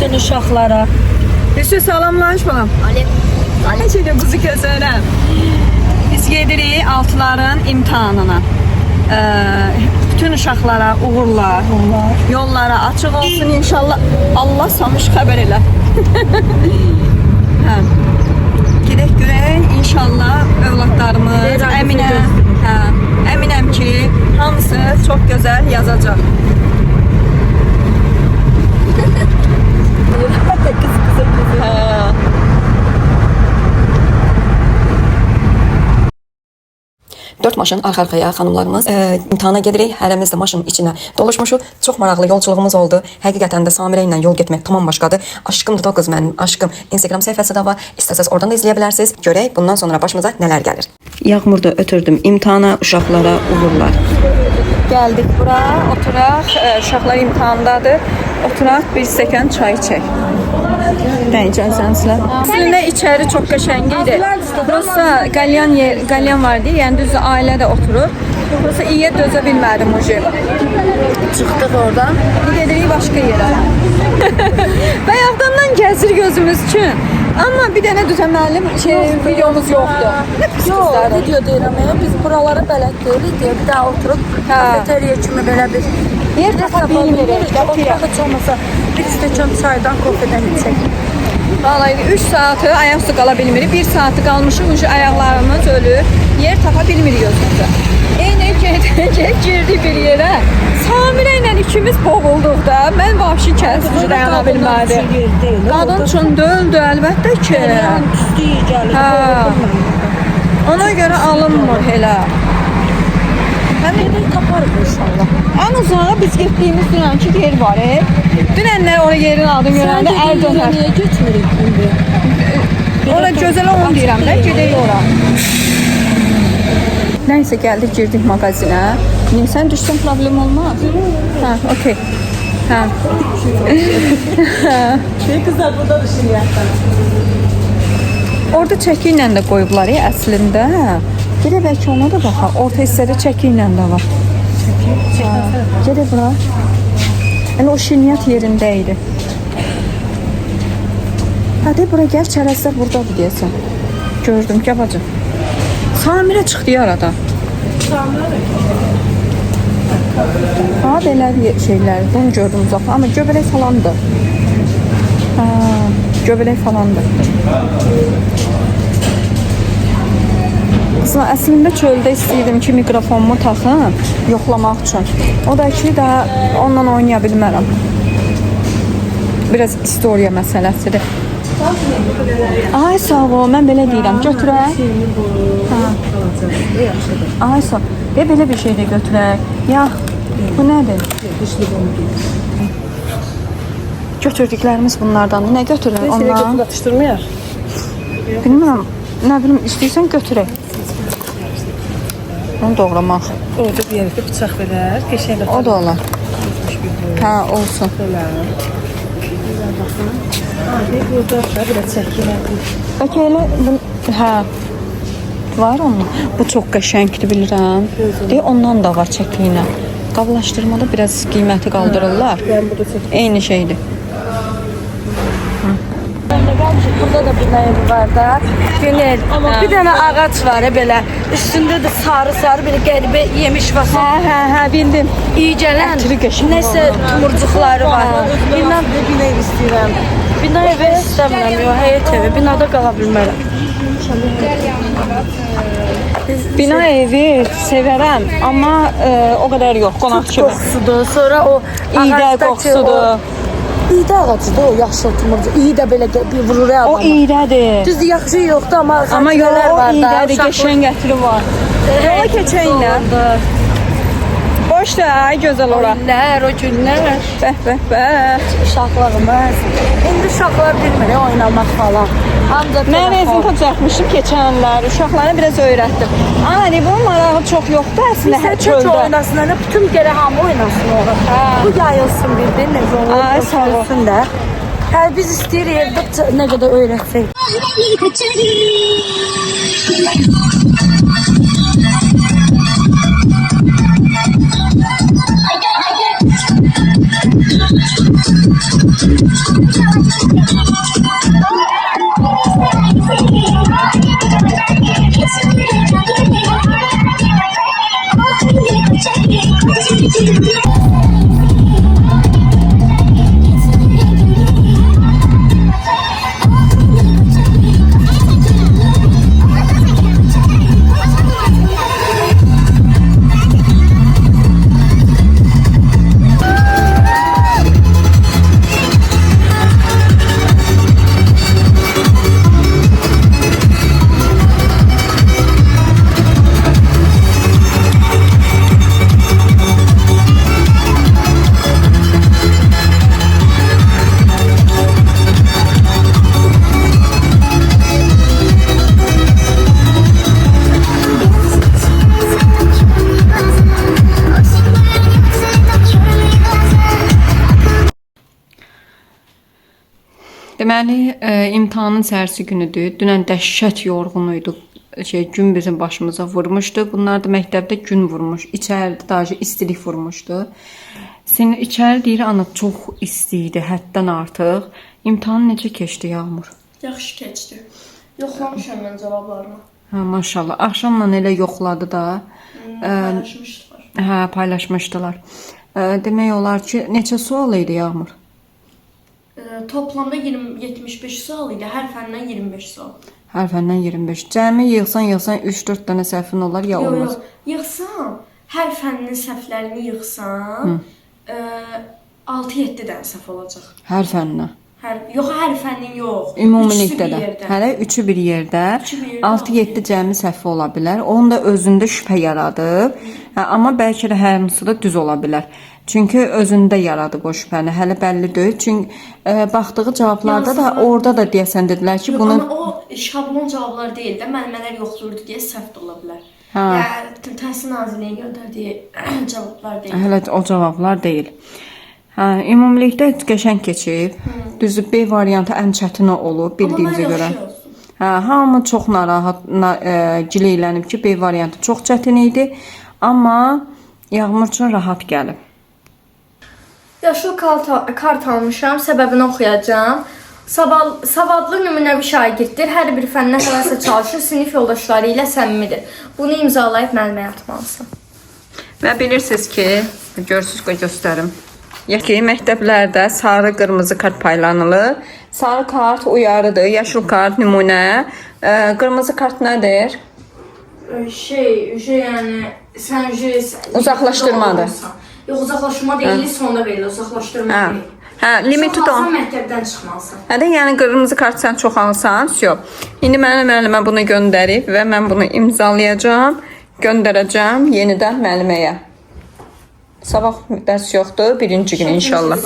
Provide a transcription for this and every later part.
bütün uşaqlara. Hüsnü salamlaş balam. Aleyküm. Şimdi buzu kəsərəm. Biz gedirik altıların imtahanına. Bütün uşaqlara uğurlar, yollara açıq olsun inşallah. Allah samış xəbər elə. Hə. Gedək görək inşallah övladlarımız əminəm ki, hamısı çox gözəl yazacaq. Dört maşın arxa-arxaya xanımlarımız imtahana gedirik. Hərəmiz də maşının içinə doluşmuşuq. Çox maraqlı yolculuğumuz oldu. Həqiqətən də Samirə ilə yol getmək tamam başqadır. Aşkımdır da qız mənim, aşkım. Instagram səhifəsi də var. İstəsəz oradan da izləyə bilərsiniz. Görək bundan sonra başımıza nələr gəlir. Yağmurda ötürdüm imtahana, uşaqlara uğurlar. Gəldik bura, oturaq. Uşaqlar imtahandadır. Oturaq, bir stəkan çay içək. Icazənizlə. Əslində içəri çox qəşəng idi. Burası qalyan vardı, yəni düz ailə də oturur. Burası iyiyə dözə bilmədim ucu. Çıxdıq oradan. Gedirik başqa yerə. Bayaqdandan gəzir gözümüz üçün. Amma bir dənə düzəməli videomuz yoxdur. Yox, video deyirəm. Biz buralara bələd deyilik deyə bir daha oturup kafeteriya kimi belə bir yer tapa bilmirik. Oturaq heç olmasa bir stəkan çaydan, kofedən içək. Vallahi 3 saatı ayaqüstü qala bilmirik. 1 saatı qalmışıq, ucu ayaqlarımız ölür. Yer tapa bilmirik özümüzə. Eyni girdik bir yerə. Samirə ilə ikimiz boğulduq da. Mən vahşi kəsici dayana bilmədim. Qadın üçün döldü əlbəttə ki. Ona görə alınmır elə. Həmin taparıq inşallah. En uzağa biz gittiğimiz dünənki yer var. Dünənlər oraya yerin adını görəndə əl dönər. Niyə getmirik indi? Ora gözəl onu deyirəm də, gedək ora. Nəysə gəldik, girdik mağazinə. Niyə sən düşsən problem olmaz? Hə, okey. Hə. Kızlar burada düşünürlər. Orada çəki ilə də qoyublar əslində. Gələ bəlkə ona da baxaq. Orta hissədə çəki ilə də var. Gələ bura. Yəni o şirniyyat yerindəydi. Hadi bura gəl, çərəzdə buradadır deyəsən. Gördüm, gəl bacım. Samirə çıxdı arada. Ha, belə şeylər, bunu gördüm uzaqda. Amma göbələk falandır. Ha, göbələk falandır. Əslində çöldə istəyirdim ki, mikrofonumu taxım, yoxlamaq üçün. O da ki, daha ondan oynaya bilmərəm. Biraz istoriya məsələsidir. Ay sağ ol, mən belə deyirəm, götürək. Ay sağ ol, belə bir şey də götürək. Ya, bu nədir? Götürdüklərimiz bunlardan. Nə götürək ondan? Atışdırmayaq. Bilmirəm, nə bilim, istəyirsən götürək. Onu doğramaq. Orada bir yerdə bıçaq verər, qəşəng də. O da olar. Hə, olsun. Burada belə çəkilər. Bəlkə elə, hə, var onun. Bu çox qəşəngdir, bilirəm. Deyə ondan da var çəkiylə. Qablaşdırmada biraz qiyməti qaldırırlar. Eyni şeydir. Burada da bir ev var da. Günel. Ama bir tane ağaç var belə. Üstündə də sarı-sarı bir qəribə yemiş var. Hə, bildim. İyi gələn. Ətri qəşəng. Nəsə tumurcuqları var. Bir ev istəyirəm. Bina evi istəmirəm, yox, həyət evi. Binada qala bilmərəm. Bina evi sevərəm, amma o qədər yox, qonaq kimi. Qoxusudur. Sonra o İyidə qoxusudur. İyidə ağacıdır o yaşıl tumurcu. İyidə belə bir vurur adamı. O iyidədir. Düzdür, yaxşı yoxdur, amma yox, o var da. iyidədir, qəşəng ətri var. Yola keçəyinlə. Boş da, gözəl ora. O günlər. Bəh. Uşaqlarımız. İndi uşaqlar bilmir oynamaq falan. Ancaq mən rezin çəkmişdim keçənlər. Uşaqlara biraz öyrətdim. Ani bunun marağı çox yoxdur əslində hər çöldə. Oynasınlar, bütün gərək hamı oynasın orada. Bu yayılsın bir-bir, necə olur, götürülsün də. Hə, biz istəyirik evdə nə qədər öyrətsək. Deməli, imtahanın səhərsi günüdür. Dünən dəhşət yorğun idi. Gün bizim başımıza vurmuşdu. Bunlar da məktəbdə gün vurmuş. İçəridə daha istilik vurmuşdu. Senin içəri deyir ana çox isti idi, həddən artıq. İmtahan necə keçdi Yağmur? Yaxşı keçdi. Yoxlamışam mən cavablarını. Hə, maşallah. Axşamla elə yoxladı da. Paylaşmışdılar. Hə, paylaşmışdılar. Demək olar ki, neçə sual idi Yağmur? Toplamda 75 sual idi. Hər fəndən 25 sual. Hər fəndən 25. Cəmi yığsan 3-4 dənə səhvin olar ya olmaz. Yığsam, hər fənnin səhvlərini yığsam, 6-7 dənə səhv olacaq. Hər fəndən. Yox, hər fənnin yox. Ümumilikdə də. Hələ üçü bir yerdə. 6-7 cəmi səhv ola bilər. Onun da özündə şübhə yaradıb. Amma bəlkə də hamısı da düz ola bilər. Çünki özündə yaradıb o şübhəni. Hələ bəlli deyil. Çünki baxdığı cavablarda da orada da deyəsən dedilər ki, bunu... Amma o şablon cavablar deyil də, müəllimələr yoxlayırdı deyə səhv də ola bilər. Yəni, Təhsil Nazirliyi göndərdiyi cavablar deyil. Hələ o cavablar deyil. Ümumilikdə qəşəng keçib. Düzü B variantı ən çətin olub bildiyimizə görə. Hamı çox narahat gileylənib ki, B variantı çox çətin idi. Amma Yağmur üçün rahat gəlib. Yaşıl kart almışam, səbəbini oxuyacağam. Savadlı nümunəvi şagirddir, hər bir fəndən həvəslə çalışır, sinif yoldaşları ilə səmimidir. Bunu imzalayıb müəlliməyə atmalısın. Və bilirsiniz ki, görürsünüz göstərim. Ki, məktəblərdə sarı, qırmızı kart paylanılır. Sarı kart uyarıdır, yaşıl kart nümunə. Qırmızı kart nədir? Yəni, sən uzaqlaşdırmadır. Yox, uzaqlaşma deyil, sonda verilir, uzaqlaşdırma deyil. Limiti çox alsan məktəbdən çıxmalısın. Yəni qırmızı kart sən çox alsan, İndi mənim müəllimə bunu göndərib və mən bunu imzalayacağam, göndərəcəm yenidən müəlliməyə. Sabah dərs yoxdur, birinci gün inşallah.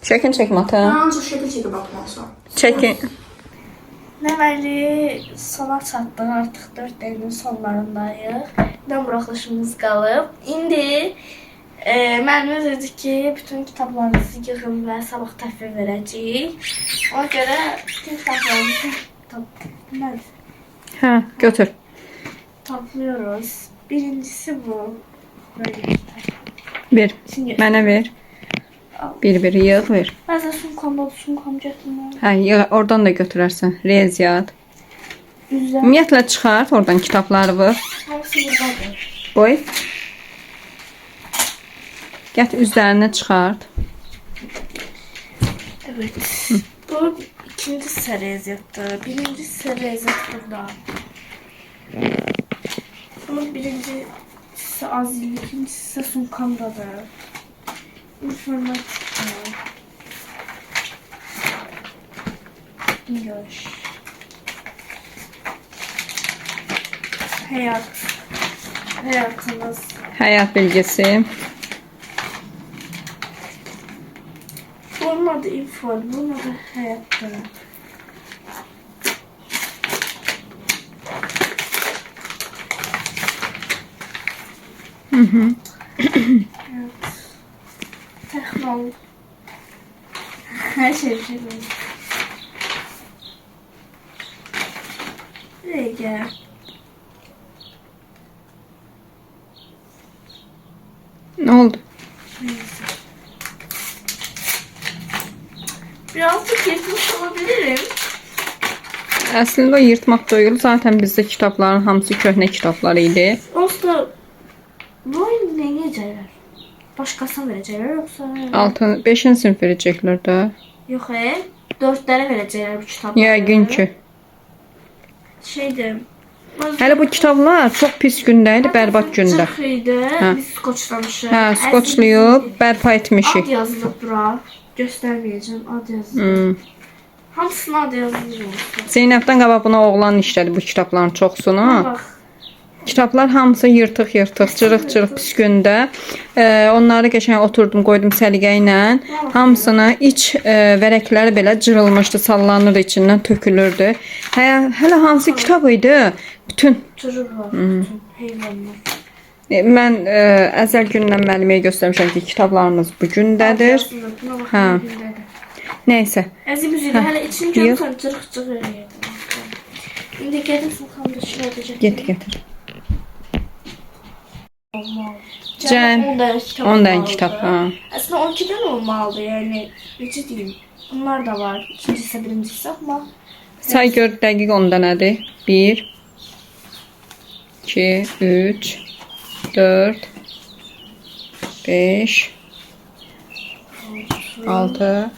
Şəkil çəkim ata. Ancaq şəkil çəkib baxmalısın. Çəkin. Deməli, sona çatdıq, artıq 4 dəqiqənin sonlarındayıq. Nə buraxılışımız qalıb. İndi müəllimimiz dedi ki, bütün kitablarınızı yığın və sabah təhvil verəcəyik. Ona görə bütün kitablarımızı götür. Topluyoruz. Birincisi bu. Böyle. Bir. Mənə ver. Bir yığ ver. Bəzən sumkam gətirməm. Yığ, oradan da götürərsən. Riyaziyyat. Üzlər. Ümumiyyətlə çıxart oradan kitabları var. Hamısı buradadır. Qoy. Gət üzlərini çıxart. Evet. Bu ikinci seriyazıdır. Birinci seriyazıt burada. Bunun birincisi azil, ikincisi sumkamdadır. İnformatik. English. Hayatınız. Həyat bilgisi. Bunun adı info, bunun adı hayatta. Evet. Teknoloji. Her şey bir şey böyle. Buraya gel. Ne oldu? Birazcık yırtmış olabilirim. Əslində o yırtmaq deyil. Zaten bizdə kitabların hamısı köhnə kitablar idi. Olsa bu oyunu ne yiyecekler? Başkasına verecekler yoksa? 5-ci sinif verəcəklər də. Yok 4'lere verecekler bu kitapları. Yəqin ki. Şeydi. Hələ bu kitablar çox pis gündə idi, bərbad gündə. Çırxıydı. Biz skoçlamışıq. Hə, skoçlayıb bərpa etmişik. Ad yazılıb bura. Göstermeyeceğim. Ad yazılıb. Hamısına ad yazılıb. Zeynəbdən qabaq buna oğlan işlədi bu kitabların çoxsunu. Bak. Kitablar hamısı yırtıq-yırtıq, cırıq-cırıq pis gündə. Onları qəşəng oturdum, qoydum səliqə ilə. Hamısını iç vərəqləri belə cırılmışdı, sallanırdı, içindən tökülürdü. Hələ hansı kitab idi? Bütün. Çocuk var. Bütün heyvanlar. Mən əzəl gündən müəlliməyə göstərmişəm ki, kitablarımız bu gündədir. Yazılıb. Buna bax. Hə. Nəysə. Əzim üzüydü. Hələ içini görürsən cırıq-cırıq yedim. İndi gəlirsin xandır şirədəcək. Getir. Cəm 10 dənə kitab. Aslında 12'den olmalı yani. Necə deyim? Bunlar da var. İkincisi, birincisi ama. Say gör dəqiq 10 dənədir. 1 2 3 4 5 6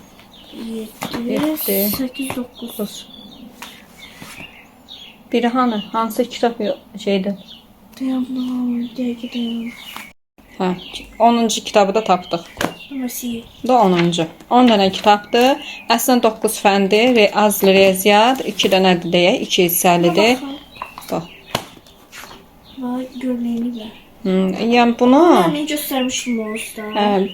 7, 7, 8, 9. Biri hansı kitab şeydir? Dayanmam. Dəqiq dayanmam. Hə, 10-cu kitabı da tapdıq. Merci. Bu da 10-cu. 10 dənə kitabdır. Əslində 9 fəndir, azlı riyaziyyat, 2 dənədir deyə, 2 hissəlidir. Bax. Vay görməyini ver. Yəni bunu Mən göstərmişim o usta.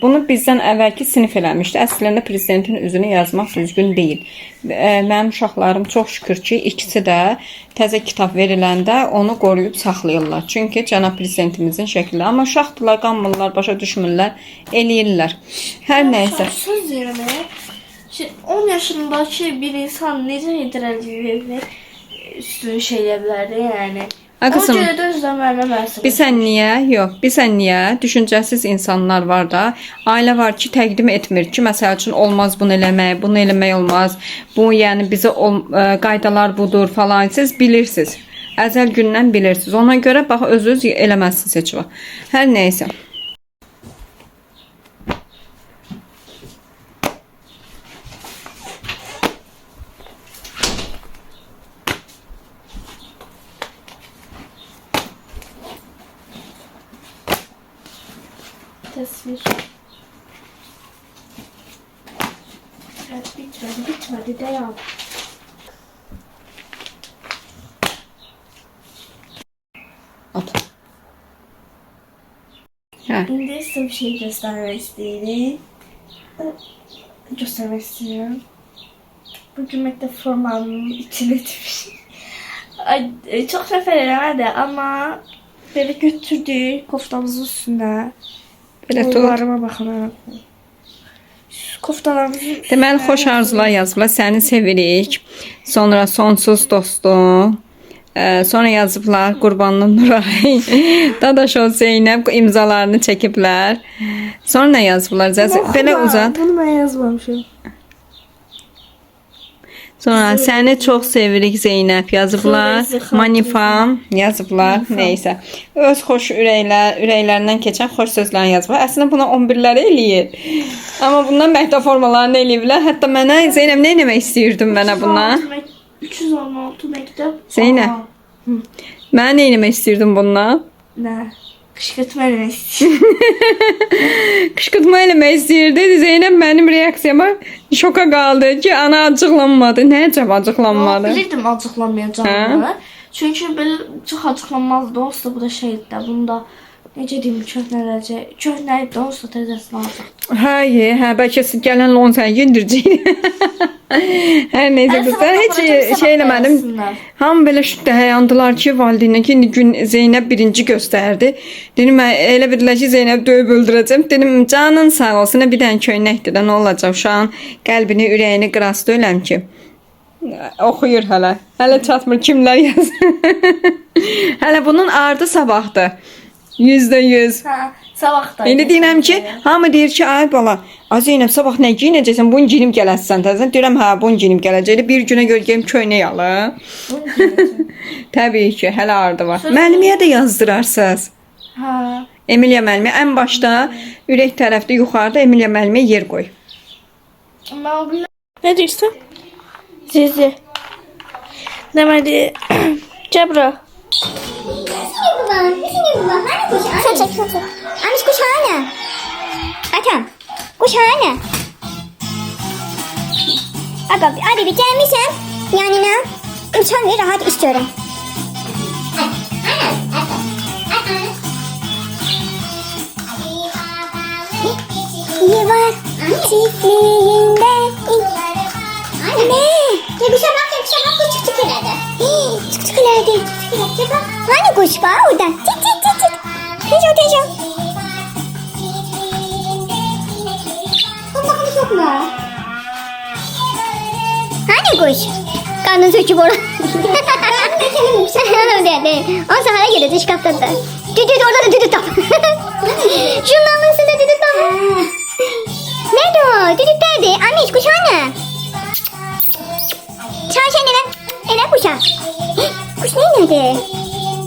bunu bizdən əvvəlki sinif eləmişdi. Əslində prezidentin üzünü yazmaq düzgün deyil. Mənim uşaqlarım çox şükür ki, ikisi də təzə kitab veriləndə onu qoruyub saxlayırlar. Çünki cənab prezidentimizin şəkli. Amma uşaqdılar, qanmırlar, başa düşmürlər, eləyirlər. Hər nəysə. Söz yerine 10 yaşındaki bir insan necə idirələyir üstün şeylərdə yəni. Ay qızım, O görə də özləməyinə məsələ. Bilsən niyə? Yox, bilsən niyə? Düşüncəsiz insanlar var da. Ailə var ki, təqdim etmir ki, məsəl üçün olmaz bunu eləmək olmaz. Bu, yəni bizə qaydalar budur falan. Siz bilirsiniz. Əzəl gündən bilirsiniz. Ona görə bax özünüz eləməzsiniz heç vaxt. Hər nəysə. Təsvir. Evet, bitmedi dayan. At. Hə. İndi sizə bir şey göstermek istedim. Göstermek istiyorum. Bugün məktəb formamın içine düşmüş. Çok nəfər eləmədi ama böyle götürdük koftamızın üstüne. Belə tut. Qollarıma baxın. Koftalarımızın Deməli, xoş arzular yazıblar. Səni sevirik. Sonra sonsuz dostum. Sonra yazıblar Qurbanlı Nuray. Dadaşov Zeynəb imzalarını çəkiblər. Sonra nə yazıblar? Belə uzat. Bunu mən yazmamışım. Sonra səni çox sevirik Zeynəb yazıblar. Manifam yazıblar. Nəysə. Öz xoş ürəklərindən keçən xoş sözlərini yazıblar. Əslində buna 11-ləri eləyir. Amma bundan məktəb formalarını eləyiblər. Hətta mənə Zeynəb nə etmək istəyirdin mənə bundan? 316 məktəb. Zeynəb. Mənə nə etmək istəyirdin bundan? Nə? Qışqırtma eləmək istəyirdim. Qışqırtma eləmək istəyirdi. Zeynəb mənim reaksiyama şoka qaldı ki, ana acıqlanmadı. Nə əcəb acıqlanmadı? Bilirdim acıqlanmayacağını. Çünki belə çox acıqlanmazdı. Olsa bu da şeydir də. Bunda necə deyim, köhnə idi. Olsa təzəsini alacaq. Hə, bəlkə gələn lon səni yendirəcək. Hər neysə qızlar, heç şey eləmədim. Hamı belə dayandılar ki, valideynə ki, gün Zeynəb birinci göstərdi. Dedim, elə bildilər ki, Zeynəb döyüb öldürəcəm. Dedim, canın sağ olsun, bir dənə köynəkdir də, nə olacaq? Uşağın qəlbini, ürəyini qırası döləm ki. Oxuyur hələ. Hələ çatmır, kimlər yazır. Hələ bunun ardı sabahdır. %100. Hə, sabahda. İndi deyirəm ki, hamı deyir ki, ay bala, Az Zeynəb, sabah nə giyinəcəksən? Bunu giyinib gələsən təzən. Deyirəm, hə, bunu giyinib gələcəkdir. Bir günə görəcəyim köynək alım. Təbii ki, hələ ardı var. Müəlliməyə də yazdırarsınız. Hə. Emiliya müəllimə ən başda ürək tərəfdə yuxarıda Emiliya müəllimə yer qoy. Ne diyorsun? Zizi. Demedi. Cebra. Sen çek. Amiş kuşağına. Atam. Kuşağına. Abi bir gelmişsem yanına uçan ve rahat istiyorum. Yuvar çiftliğinde. Ne? Yakışa bak kuş çıktı ileride. Çıktı ileride. Hani kuş var orada? Çık. Teşo. Bunda kuş yok mu? Hani kuş? Karnın söküp orada. O sahara girdi şkafta da. Düdüt orada da düdüt tap. Şundan üstünde düdüt tap. Nerede o? Düdüt nerede? Amiş kuş hani? Çarşan eve kuşa. Kuş nerede?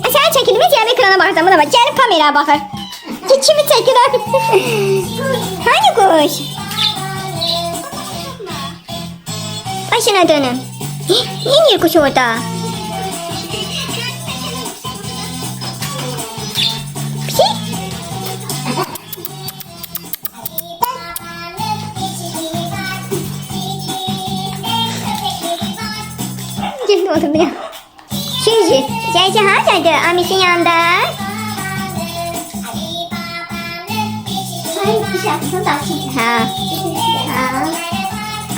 Aşağı çekilmez ya ekrana baksam buna bak. Gelip kameraya bakar. Kimi çekilir? Hani kuş? Başına dönün. Ne kuş orada? Şimdi oturmuyor. Şeyci haradaydı? Amiş'in yanında. Sen bir şey yapmışsın da açayım. Ha.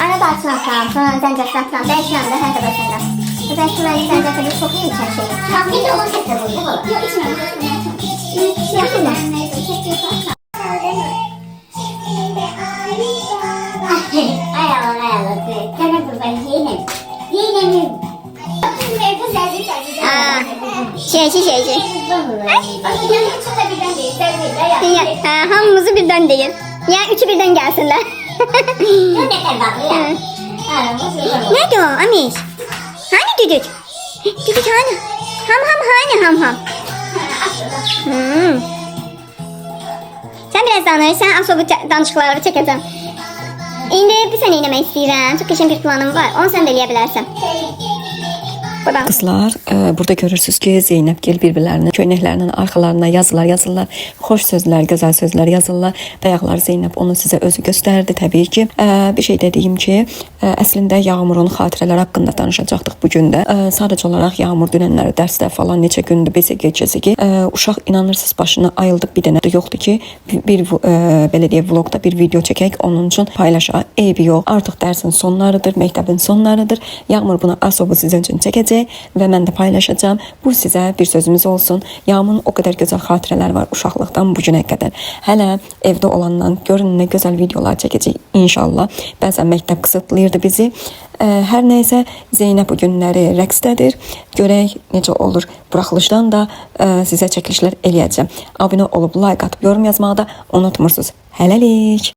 Arada açmasam, sonra zenceflasam. Ben şu anda her tarafında. Ben şunları zencefili çok iyi içer şeyi. Kahve de olan tekrar oluyor mu? Yok içmiyorum. Bir şey yapayım mı? Ay Allah. Sana kurban yeğenim. Şeyci. Hamımızı birden değil. Ya üçü birden gelsinler. Nerede o Amiş? Hani düdük? Düdük hani? Ham. Sen biraz danışırsan az o bu danışıkları çekeceğim. İndi bir sene eləmək istəyirəm. Çok işin bir planım var. Onu sen de eləyə Kızlar, burada görürsünüz ki, Zeynep gel birbirlerine köynəklərinin arxalarına yazırlar. Xoş sözler, güzel sözler yazırlar. Bayaqlar Zeynep onu size özü gösterdi tabii ki. Bir şey dediyim ki, əslində Yağmurun xatirələri haqqında danışacaqdıq bu gün də. Sadəcə olaraq Yağmur dünənləri dərsdə falan neçə gündür bezə gecəsi ki, uşaq inanırsınız başına ayıldıq bir dənə də yoxdur ki, bir belə deyək vlogda bir video çəkək, onun üçün paylaşaq. Eybi yox. Artıq dərsin sonlarıdır, məktəbin sonlarıdır. Yağmur buna asobu sizin üçün çəkəcək və mən də paylaşacağım. Bu sizə bir sözümüz olsun. Yağmurun o qədər gözəl xatirələri var uşaqlıqdan bu günə qədər. Hələ evdə olandan görün nə gözəl videolar çəkəcək inşallah. Bəzən məktəb qısıtlayırdı bizi. Hər nəysə Zeynep bu günləri rəqsdədir. Görək necə olur. Buraxılışdan da sizə çəkilişlər eləyəcəm. Abunə olub like atıb yorum yazmağı da unutmursunuz. Hələlik.